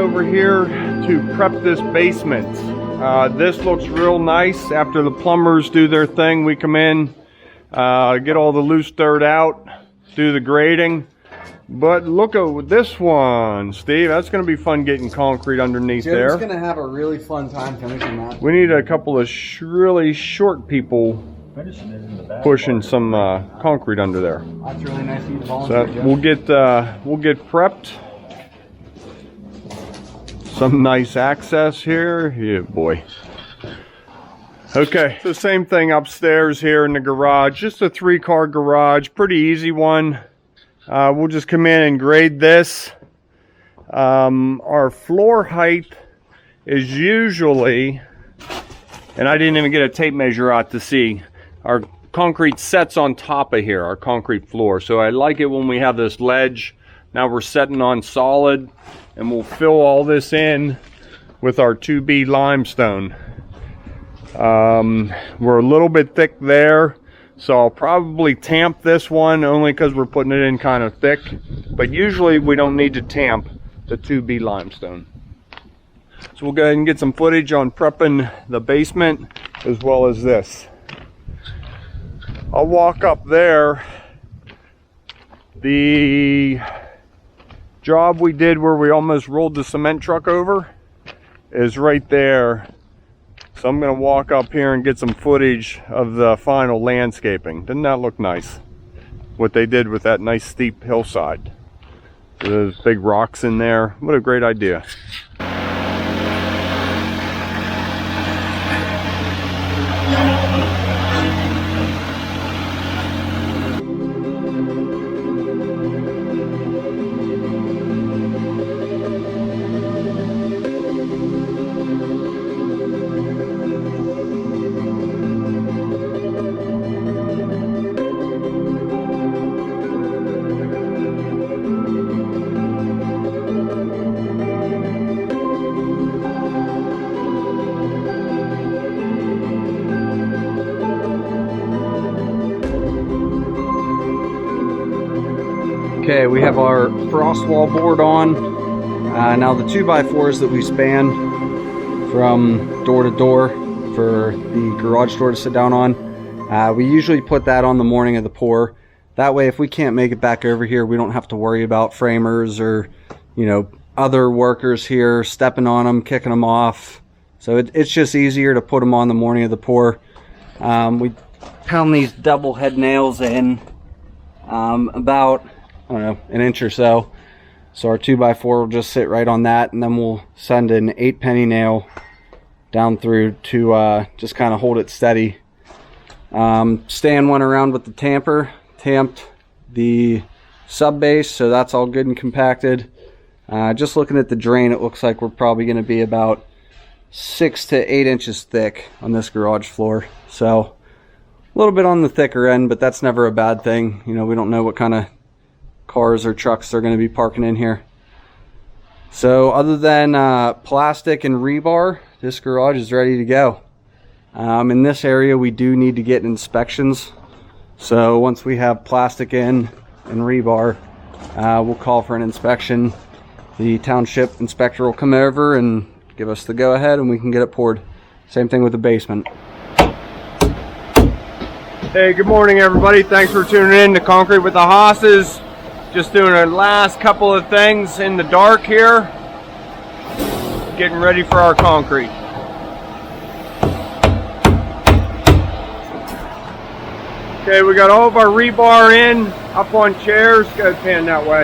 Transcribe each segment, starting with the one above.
over here to prep this basement. This looks real nice. After the plumbers do their thing, we come in, get all the loose dirt out, do the grading. But look at this one, Steve. That's going to be fun getting concrete underneath there. Jim's going to have a really fun time finishing that. We need a couple of really short people pushing some concrete under there. That's really nice of you to volunteer, So we'll get prepped. Some nice access here. Yeah, boy. Okay, the same thing upstairs here in the garage. Just a 3-car garage, pretty easy one. We'll just come in and grade this. Our floor height is usually, and I didn't even get a tape measure out to see, our concrete sets on top of here, our concrete floor. So I like it when we have this ledge. Now we're setting on solid, and we'll fill all this in with our 2B limestone. We're a little bit thick there, so I'll probably tamp this one only because we're putting it in kind of thick. But usually we don't need to tamp the 2B limestone. So we'll go ahead and get some footage on prepping the basement as well as this. I'll walk up there. The job we did where we almost rolled the cement truck over is right there. So I'm going to walk up here and get some footage of the final landscaping. Doesn't that look nice? What they did with that nice steep hillside. Those big rocks in there. What a great idea. Okay, we have our frost wall board on. Now the 2x4s that we span from door to door for the garage door to sit down on, we usually put that on the morning of the pour. That way if we can't make it back over here, we don't have to worry about framers or, you know, other workers here stepping on them, kicking them off. So it's just easier to put them on the morning of the pour. We pound these double head nails in about, I don't know, an inch or so. So our 2x4 will just sit right on that, and then we'll send an 8-penny nail down through to just kind of hold it steady. Stan went around with the tamper, tamped the sub base, so that's all good and compacted. Just looking at the drain, it looks like we're probably going to be about 6 to 8 inches thick on this garage floor. So a little bit on the thicker end, but that's never a bad thing. You know, we don't know what kind of cars or trucks they're going to be parking in here. So other than plastic and rebar, this garage is ready to go. In this area we do need to get inspections, so once we have plastic in and rebar, we'll call for an inspection. The township inspector will come over and give us the go ahead, and we can get it poured. Same thing with the basement. Hey, good morning everybody. Thanks for tuning in to Concrete with the Hosses. Just doing our last couple of things in the dark here. Getting ready for our concrete. Okay, we got all of our rebar in, up on chairs. Go pan that way.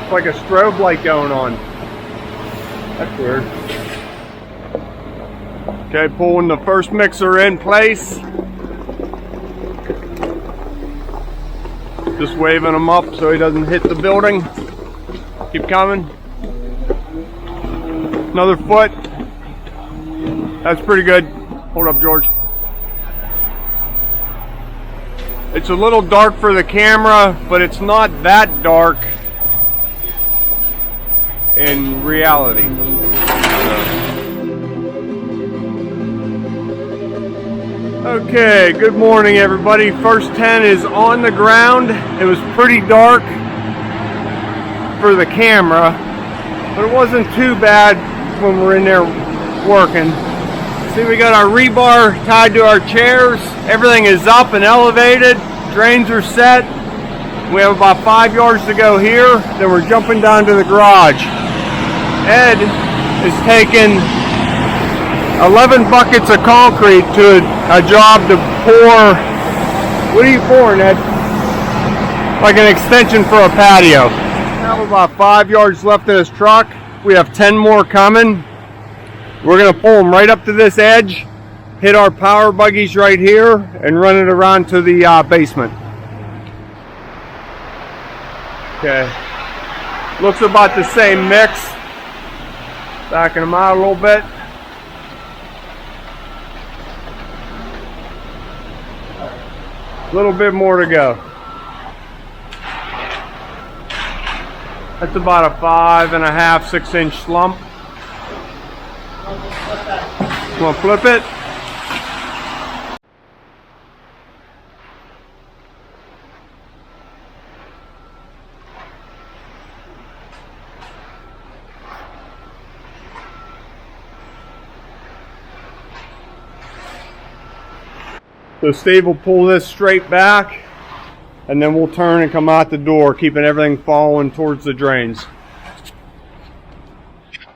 It's like a strobe light going on. That's weird. Okay, pulling the first mixer in place. Just waving him up so he doesn't hit the building. Keep coming. Another foot. That's pretty good. Hold up, George. It's a little dark for the camera, but it's not that dark in reality. Okay, good morning everybody. First 10 is on the ground. It was pretty dark. for the camera, but it wasn't too bad when we're in there working. See, we got our rebar tied to our chairs. Everything is up and elevated. Drains are set. We have about 5 yards to go here. Then we're jumping down to the garage. Ed is taking 11 buckets of concrete to a job to pour. What are you pouring, Ed? Like an extension for a patio. We have about 5 yards left in this truck. We have 10 more coming. We're gonna pull them right up to this edge, hit our power buggies right here, and run it around to the basement. Okay, looks about the same mix. Backing them out a little bit. A little bit more to go. That's about a 5.5, 6 inch slump. You want to flip it? So Steve will pull this straight back, and then we'll turn and come out the door, keeping everything falling towards the drains.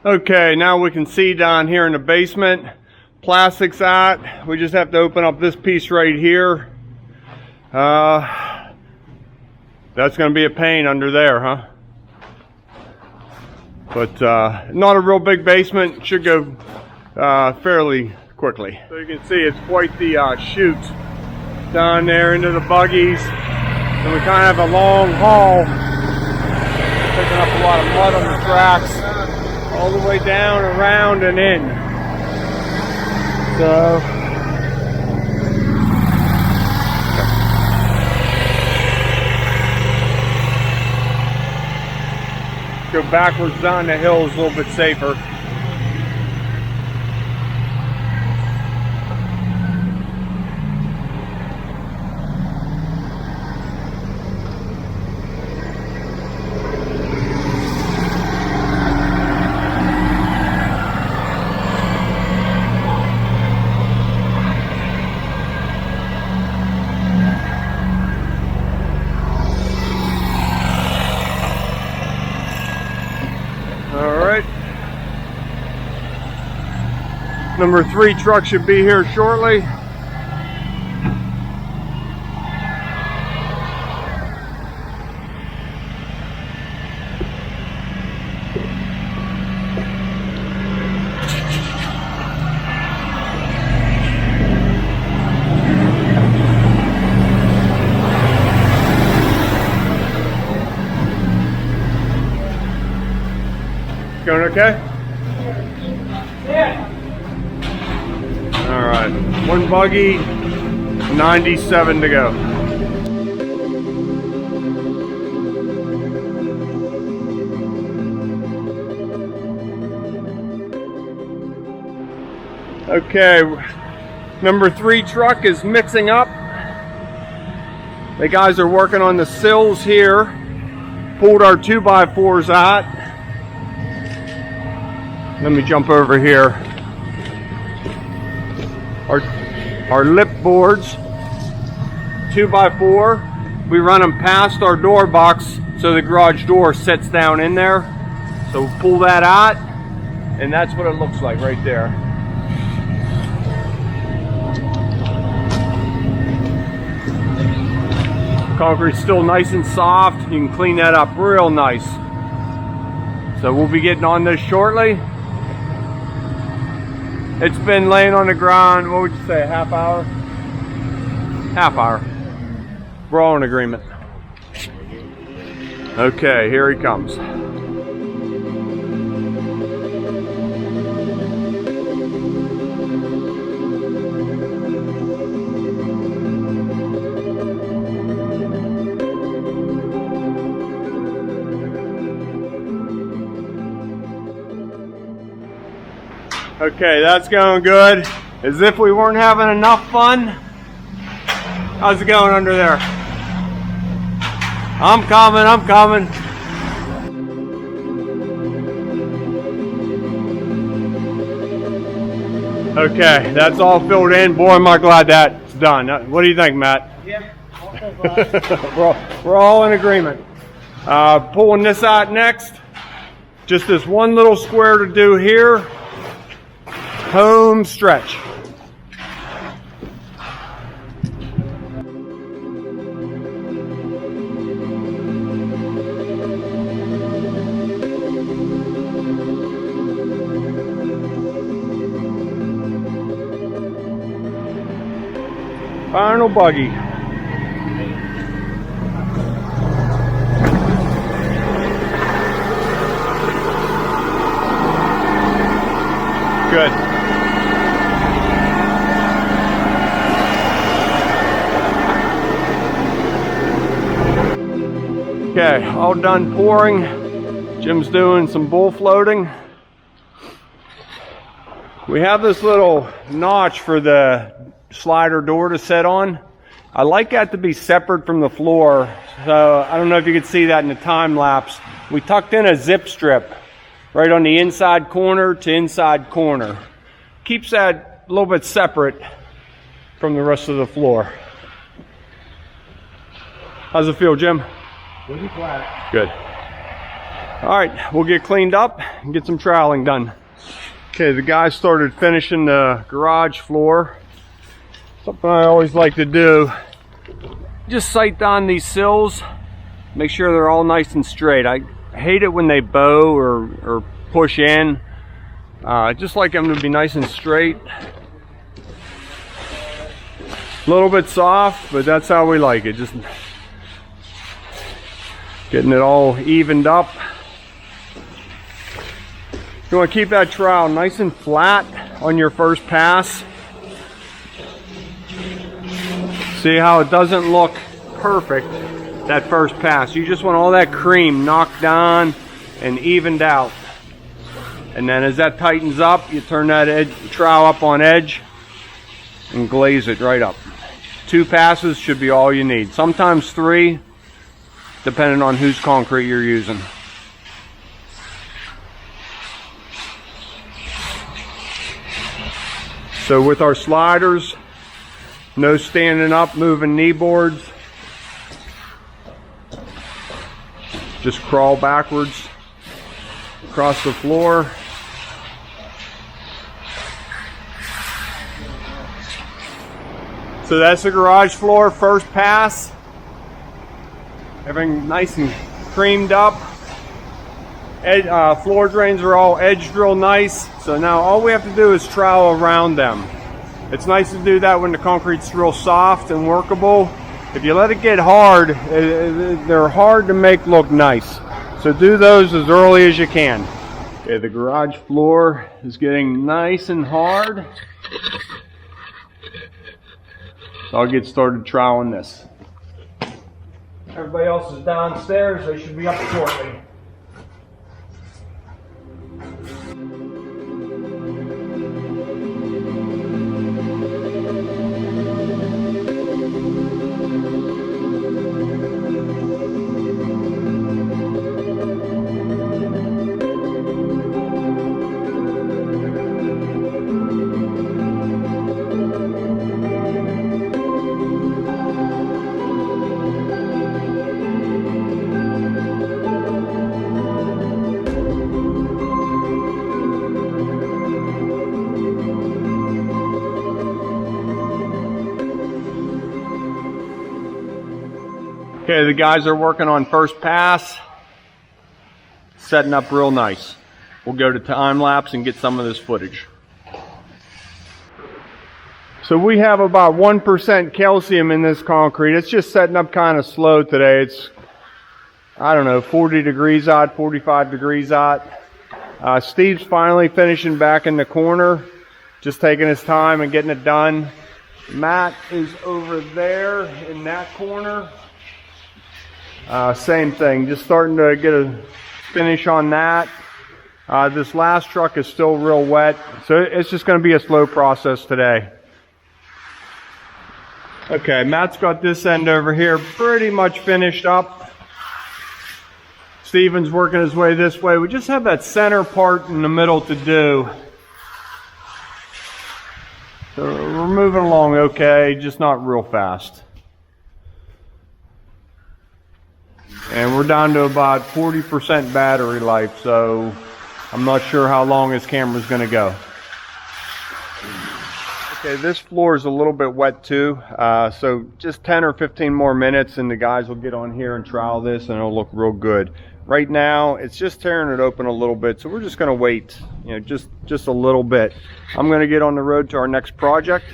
Okay, now we can see down here in the basement, plastic's out. We just have to open up this piece right here. That's going to be a pain under there, huh? But not a real big basement. Should go fairly quickly. So you can see it's quite the chute down there into the buggies. And we kind of have a long haul, picking up a lot of mud on the tracks, all the way down, around, and in. So go backwards down the hill is a little bit safer. Number 3 truck should be here shortly. Going okay? Yeah. All right, 1 buggy, 97 to go. Okay, number 3 truck is mixing up. The guys are working on the sills here. Pulled our 2x4s out. Let me jump over here. Our lip boards, 2x4, we run them past our door box so the garage door sits down in there. So we'll pull that out, and that's what it looks like right there. Concrete's still nice and soft. You can clean that up real nice. So we'll be getting on this shortly. It's been laying on the ground, what would you say, a half hour? Half hour. We're all in agreement. Okay, here he comes. Okay, that's going good. As if we weren't having enough fun. How's it going under there? I'm coming, I'm coming. Okay, that's all filled in. Boy, am I glad that's done. What do you think, Matt? Yeah, also glad. we're all in agreement. Pulling this out next. Just this one little square to do here. Home stretch. Final buggy. Good. Okay, all done pouring. Jim's doing some bull floating. We have this little notch for the slider door to set on. I like that to be separate from the floor. So I don't know if you can see that in the time lapse. We tucked in a zip strip right on the inside corner to inside corner. Keeps that a little bit separate from the rest of the floor. How's it feel, Jim? Pretty flat. Good. All right, we'll get cleaned up and get some troweling done. Okay, the guys started finishing the garage floor. Something I always like to do, just sight down these sills, make sure they're all nice and straight. I hate it when they bow or push in. I just like them to be nice and straight. A little bit soft, but that's how we like it. Just getting it all evened up. You want to keep that trowel nice and flat on your first pass. See how it doesn't look perfect that first pass. You just want all that cream knocked down and evened out. And then as that tightens up, you turn that trowel up on edge and glaze it right up. 2 passes should be all you need. Sometimes 3, depending on whose concrete you're using. So with our sliders, no standing up, moving knee boards. Just crawl backwards across the floor. So that's the garage floor, first pass. Everything nice and creamed up. Floor drains are all edge drill nice. So now all we have to do is trowel around them. It's nice to do that when the concrete's real soft and workable. If you let it get hard, they're hard to make look nice. So do those as early as you can. Okay, the garage floor is getting nice and hard. So I'll get started troweling this. Everybody else is downstairs. They should be up shortly. Okay, the guys are working on first pass, setting up real nice. We'll go to time lapse and get some of this footage. So we have about 1% calcium in this concrete. It's just setting up kind of slow today. It's, I don't know, 40 degrees out, 45 degrees out. Steve's finally finishing back in the corner, just taking his time and getting it done. Matt is over there in that corner. Same thing, just starting to get a finish on that. This last truck is still real wet, so it's just going to be a slow process today. Okay, Matt's got this end over here pretty much finished up. Steven's working his way this way. We just have that center part in the middle to do. So we're moving along okay, just not real fast. And we're down to about 40% battery life, so I'm not sure how long this camera's gonna go. Okay, this floor is a little bit wet too, so just 10 or 15 more minutes and the guys will get on here and trowel this and it'll look real good. Right now, it's just tearing it open a little bit, so we're just gonna wait, just a little bit. I'm gonna get on the road to our next project.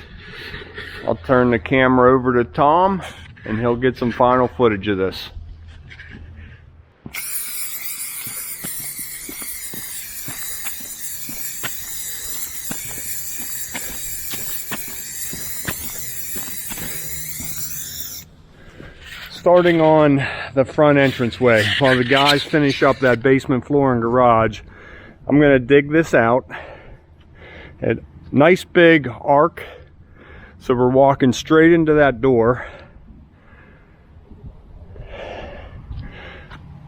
I'll turn the camera over to Tom and he'll get some final footage of this. Starting on the front entranceway, while the guys finish up that basement floor and garage, I'm going to dig this out. A nice big arc, so we're walking straight into that door.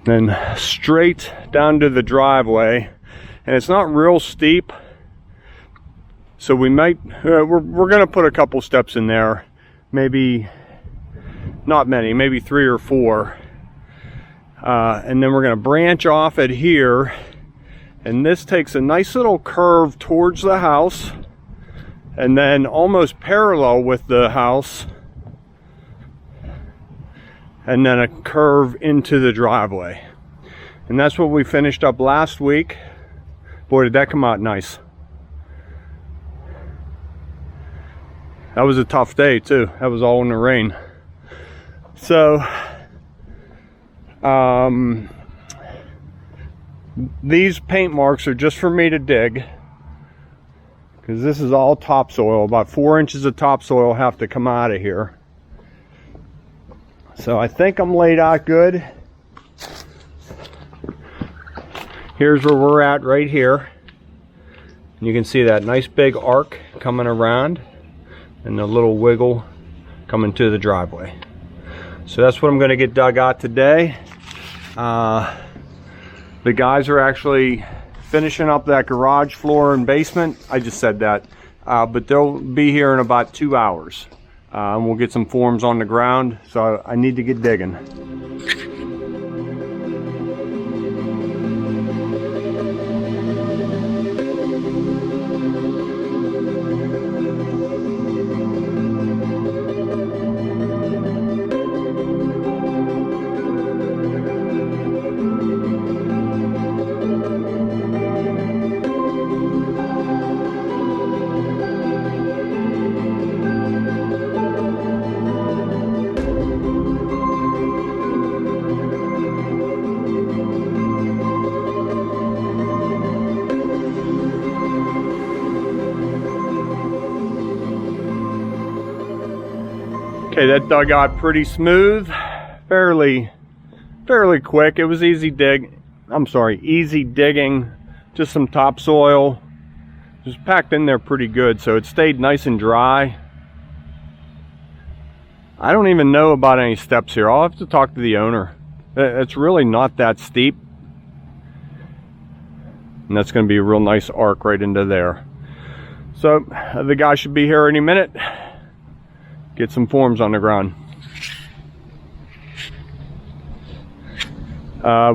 Then straight down to the driveway, and it's not real steep, so we might, we're going to put a couple steps in there, maybe. Not many, maybe 3 or 4. And then we're going to branch off at here. And this takes a nice little curve towards the house. And then almost parallel with the house. And then a curve into the driveway. And that's what we finished up last week. Boy, did that come out nice. That was a tough day too. That was all in the rain. So, these paint marks are just for me to dig, because this is all topsoil. About 4 inches of topsoil have to come out of here. So I think I'm laid out good. Here's where we're at right here. You can see that nice big arc coming around and the little wiggle coming to the driveway. So that's what I'm going to get dug out today. The guys are actually finishing up that garage floor and basement. I just said that. But they'll be here in about 2 hours. And we'll get some forms on the ground. So I need to get digging. Okay, that dug out pretty smooth, fairly quick. It was easy digging, just some topsoil. Just packed in there pretty good, so it stayed nice and dry. I don't even know about any steps here. I'll have to talk to the owner. It's really not that steep. And that's going to be a real nice arc right into there. So the guy should be here any minute. Get some forms on the ground.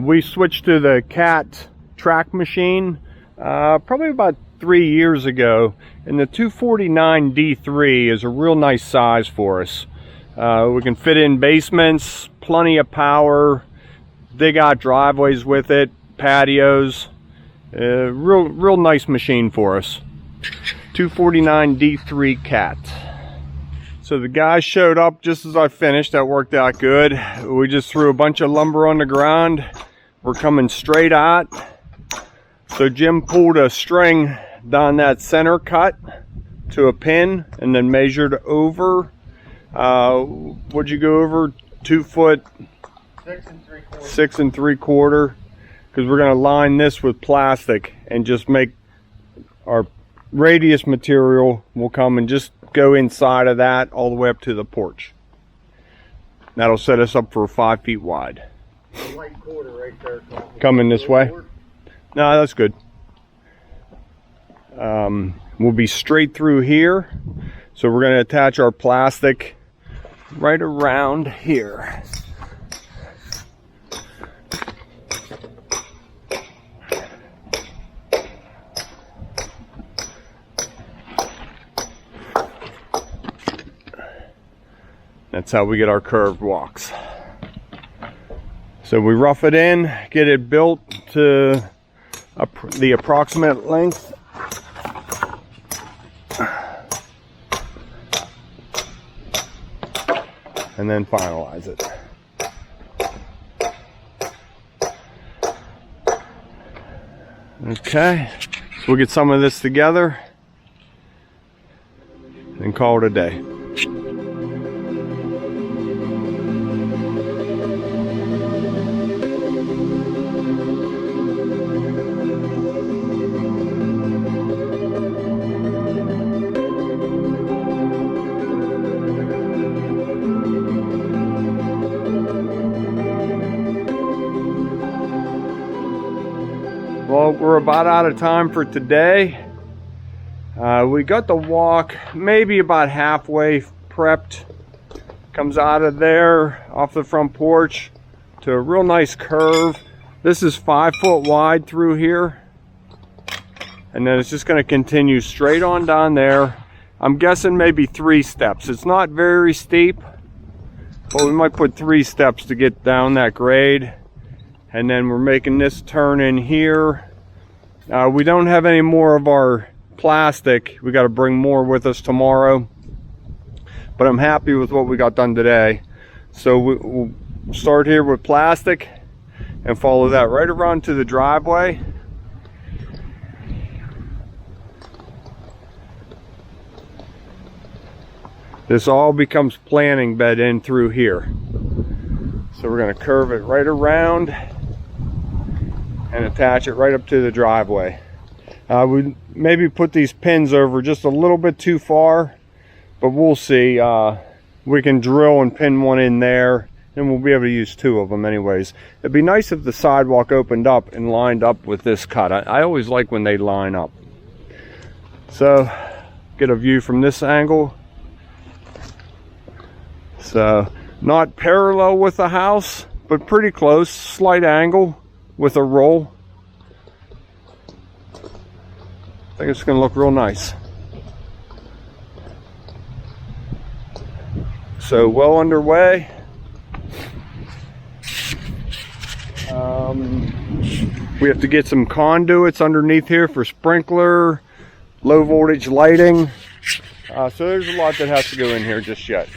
We switched to the Cat track machine probably about 3 years ago, and the 249 D3 is a real nice size for us. We can fit in basements, plenty of power, dig out driveways with it, patios. Real nice machine for us. 249 D3 Cat. So the guys showed up just as I finished. That worked out good. We just threw a bunch of lumber on the ground. We're coming straight out. So Jim pulled a string down that center cut to a pin and then measured over. What'd you go over? 2 foot? 6 3/4. 6 3/4. Because we're going to line this with plastic and just make our radius material will come and just go inside of that all the way up to the porch. That'll set us up for 5 feet wide. White quarter right there. Coming this way. No, that's good. will be straight through here. So we're going to attach our plastic right around here. That's how we get our curved walks. So we rough it in, get it built to the approximate length. And then finalize it. Okay, so we'll get some of this together and call it a day. Well, we're about out of time for today. We got the walk maybe about halfway prepped. Comes out of there off the front porch to a real nice curve. This is 5 foot wide through here. And then it's just going to continue straight on down there. I'm guessing maybe 3 steps. It's not very steep, but we might put 3 steps to get down that grade. And then we're making this turn in here. We don't have any more of our plastic. We got to bring more with us tomorrow. But I'm happy with what we got done today. So we'll start here with plastic and follow that right around to the driveway. This all becomes planting bed in through here. So we're going to curve it right around and attach it right up to the driveway. We maybe put these pins over just a little bit too far, but we'll see. We can drill and pin one in there, and we'll be able to use 2 of them anyways. It'd be nice if the sidewalk opened up and lined up with this cut. I always like when they line up. So get a view from this angle. So not parallel with the house, but pretty close, slight angle with a roll. I think it's going to look real nice. So well underway. We have to get some conduits underneath here for sprinkler, low voltage lighting. So there's a lot that has to go in here just yet.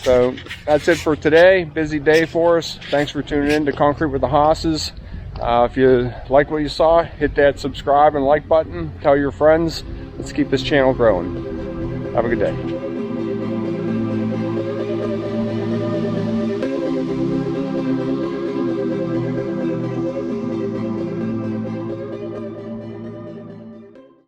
So that's it for today. Busy day for us. Thanks for tuning in to Concrete with the Hosses. If you like what you saw, hit that subscribe and like button. Tell your friends. Let's keep this channel growing. Have a good day.